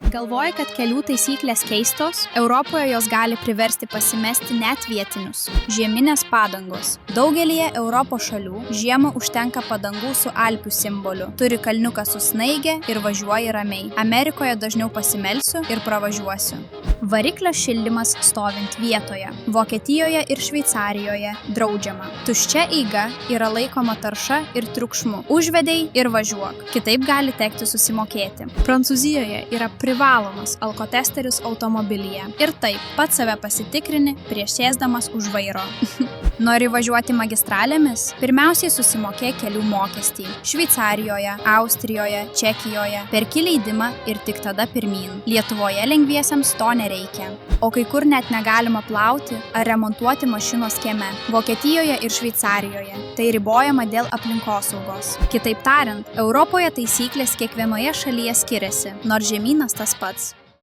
Galvoji, kad kelių taisyklės keistos? Europoje jos gali priversti pasimesti net vietinius. Žieminės padangos. Daugelyje Europos šalių žiemą užtenka padangų su Alpių simboliu. Turi kalniuką su snaige ir važiuoji ramiai. Amerikoje dažniau pasimelsiu ir pravažiuosiu. Variklio šildymas stovint vietoje. Vokietijoje ir Šveicarijoje draudžiama. Tuščia eiga yra laikoma tarša ir triukšmu. Užvedei ir važiuok. Kitaip gali tekti susimokėti. Prancūzijoje yra privalomas alkotesteris automobilyje. Ir taip, pats save pasitikrini prieš sėsdamas už vairo. Nori važiuoti magistralėmis? Pirmiausiai susimokėk kelių mokestį. Šveicarijoje, Austrijoje, Čekijoje. Perki leidimą ir tik tada pirmyn. Lietuvoje lengviesiems to nereikia. O kai kur net negalima plauti ar remontuoti mašinos kieme. Vokietijoje ir Šveicarijoje. Tai ribojama dėl aplinkosaugos. Kitaip tariant, Europoje taisyklės kiekvienoje šalyje skiriasi, nors žemynas tas pats.